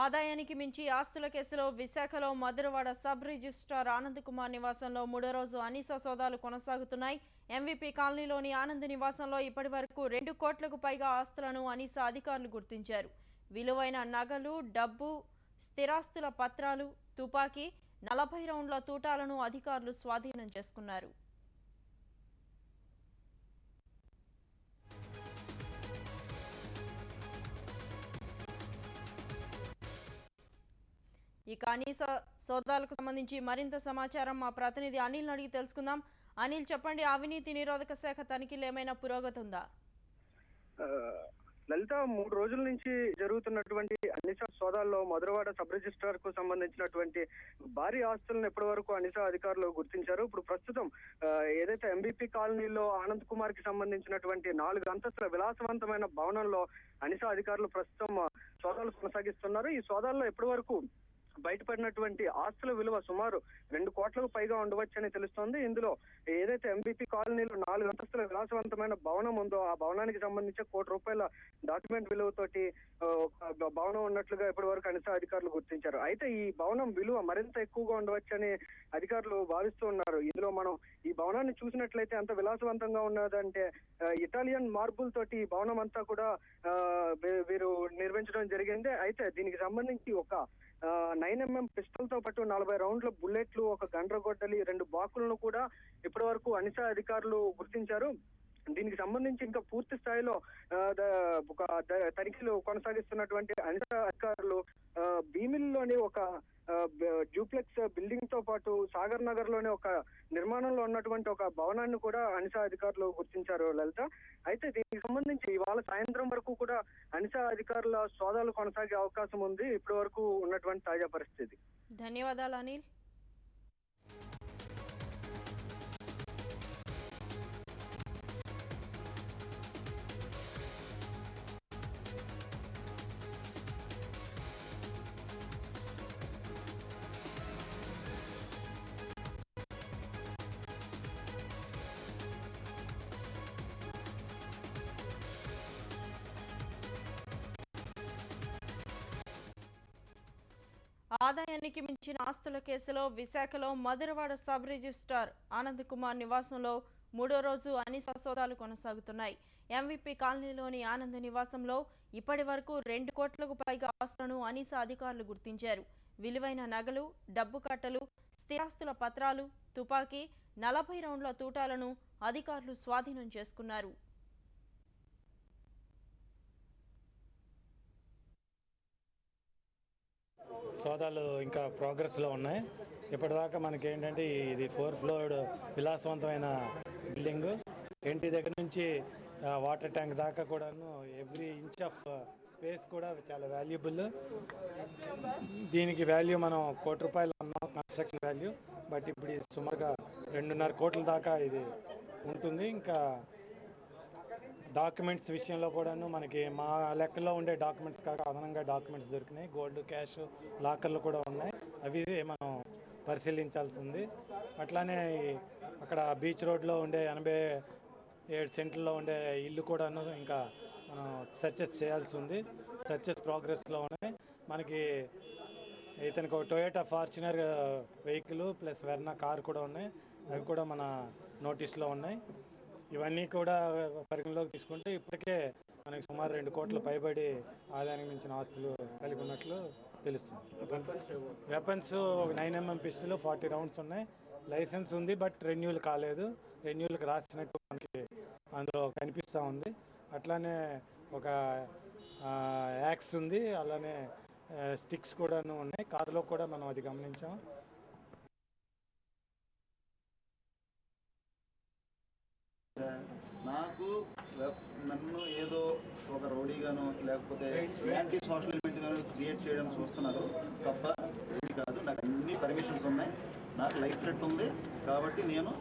ఆదాయానికి మించి ఆస్తుల కేసులో విశాఖలో మధురవాడ సబ్ రిజిస్ట్రార్ ఆనంద్ కుమార్ నివాసంలో మూడో రోజు అనిసా సోదాలు కొనసాగుతున్నాయి. ఎంవీపీ కాలనీలోని ఆనంద్ నివాసంలో ఇప్పటివరకు 2 కోట్లకు పైగా ఆస్తులను అనిసా అధికారులు గుర్తించారు. విలువైన నగలు, డబ్బు, స్థిరాస్తుల పత్రాలు, తుపాకీ, 40 రౌండ్ల తూటాలను అధికారులు స్వాధీనం చేసుకున్నారు. ఇక అనిసా సోదాలకు సంబంధించి మరింత సమాచారం మా ప్రతినిధి అనిల్ అడిగి తెలుసుకుందాం. అనిల్, చెప్పండి, అవినీతి నిరోధక శాఖ తనిఖీలు ఏమైనా పురోగతి ఉందా? లలిత, 3 రోజుల నుంచి జరుగుతున్నటువంటి అనిసా సోదాల్లో మధురవాడ సబ్ రిజిస్ట్రార్ కు సంబంధించినటువంటి భారీ ఆస్తులను ఎప్పటి వరకు అనిసా అధికారులు గుర్తించారు. ఇప్పుడు ప్రస్తుతం ఏదైతే ఎంబీపీ కాలనీలో ఆనంద్ కుమార్ కి సంబంధించినటువంటి 4 అంతస్తుల విలాసవంతమైన భవనంలో అనిసా అధికారులు ప్రస్తుతం సోదాలు కొనసాగిస్తున్నారు. ఈ సోదాల్లో ఎప్పటి వరకు బయటపడినటువంటి ఆస్తుల విలువ సుమారు 2 కోట్లకు పైగా ఉండవచ్చని తెలుస్తోంది. ఇందులో ఏదైతే ఎంబీపీ కాలనీలో 4 అంతస్తుల విలాసవంతమైన భవనం ఉందో ఆ భవనానికి సంబంధించి ₹1 డాక్యుమెంట్ విలువతోటి భవనం ఉన్నట్లుగా ఇప్పటి వరకు అనిసా అధికారులు గుర్తించారు. అయితే ఈ భవనం విలువ మరింత ఎక్కువగా ఉండవచ్చని అధికారులు భావిస్తూ ఉన్నారు. ఇందులో మనం ఈ భవనాన్ని చూసినట్లయితే ఎంత విలాసవంతంగా ఉన్నదంటే ఇటాలియన్ మార్బుల్ తోటి ఈ భవనం అంతా కూడా వీరు నిర్మించడం జరిగింది. అయితే దీనికి సంబంధించి ఒక 9mm పిస్టల్ తో పాటు 40 రౌండ్ల బుల్లెట్లు, ఒక గండ్రగొడ్డలి, 2 బాకులను కూడా ఇప్పటి వరకు అనిసా అధికారులు గుర్తించారు. దీనికి సంబంధించి ఇంకా పూర్తి స్థాయిలో ఒక తనిఖీలు కొనసాగిస్తున్నటువంటి అనిసా అధికారులు భీమిలిలోని ఒక డ్యూప్లెక్స్ బిల్డింగ్ తో పాటు సాగర్ నగర్ లోని ఒక నిర్మాణంలో ఉన్నటువంటి ఒక భవనాన్ని కూడా అనిసా అధికారులు గుర్తించారు లలిత. అయితే దీనికి సంబంధించి ఇవాళ సాయంత్రం వరకు కూడా అనిసా అధికారుల సోదాలు కొనసాగే అవకాశం ఉంది. ఇప్పటి వరకు ఉన్నటువంటి తాజా పరిస్థితి. ధన్యవాదాలు అనిల్. ఆదాయానికి మించిన ఆస్తుల కేసులో విశాఖలో మధురవాడ సబ్ రిజిస్ట్రార్ ఆనంద్ కుమార్ నివాసంలో మూడో రోజు అనిసా సోదాలు కొనసాగుతున్నాయి. ఎంవీపీ కాలనీలోని ఆనంద్ నివాసంలో ఇప్పటి వరకు 2 కోట్లకు పైగా ఆస్తులను అనిసా అధికారులు గుర్తించారు. విలువైన నగలు, డబ్బు కట్టలు, స్థిరాస్తుల పత్రాలు, తుపాకీ, 40 రౌండ్ల తూటాలను అధికారులు స్వాధీనం చేసుకున్నారు. సోదాలు ఇంకా ప్రోగ్రెస్లో ఉన్నాయి. ఇప్పటిదాకా మనకి ఏంటంటే ఇది 4th ఫ్లోర్ విలాసవంతమైన బిల్డింగ్. ఇంటి దగ్గర నుంచి వాటర్ ట్యాంక్ దాకా కూడాను ఎవ్రీ ఇంచ్ ఆఫ్ స్పేస్ కూడా చాలా వాల్యుబుల్. దీనికి వాల్యూ మనం ₹1 అన్నాం కన్స్ట్రక్షన్ వాల్యూ, బట్ ఇప్పుడు ఇది సుమారుగా 2.5 కోట్ల దాకా ఇది ఉంటుంది. ఇంకా డాక్యుమెంట్స్ విషయంలో కూడాను మనకి మా లెక్కలో ఉండే డాక్యుమెంట్స్ కాక అదనంగా డాక్యుమెంట్స్ దొరికినాయి. గోల్డ్, క్యాష్, లాకర్లు కూడా ఉన్నాయి. అవి మనం పరిశీలించాల్సి ఉంది. అట్లానే అక్కడ బీచ్ రోడ్లో ఉండే 87 సెంట్లలో ఉండే ఇల్లు కూడాను ఇంకా మనం సెర్చెస్ చేయాల్సి ఉంది. సెర్చెస్ ప్రోగ్రెస్లో ఉన్నాయి. మనకి ఇతనికి ఒక Toyota Fortuner vehicle plus Verna car కూడా ఉన్నాయి. అవి కూడా మన నోటీస్లో ఉన్నాయి. ఇవన్నీ కూడా పరిగణలోకి తీసుకుంటే ఇప్పటికే మనకి సుమారు 2 కోట్ల పైబడి ఆదాయానికి మించిన ఆస్తులు కలిగి ఉన్నట్లు తెలుస్తుంది. వెపన్స్ ఒక 9mm పిస్టల్, 40 రౌండ్స్ ఉన్నాయి. లైసెన్స్ ఉంది, బట్ రెన్యూల్ కాలేదు. రెన్యూల్కి రాసినట్టు మనకి అందులో కనిపిస్తూ ఉంది. అట్లానే ఒక యాక్స్ ఉంది, అలానే స్టిక్స్ కూడాను ఉన్నాయి. కారులో కూడా మనం అది గమనించాం. నన్ను ఏదో ఒక రౌడీగానో లేకపోతే యాంటీ సోషల్ ఎలిమెంట్గానో క్రియేట్ చేయడం చూస్తున్నారు తప్ప ఏది కాదు. నాకు అన్ని పర్మిషన్స్ ఉన్నాయి. నాకు లైఫ్ థ్రెట్ ఉంది కాబట్టి నేను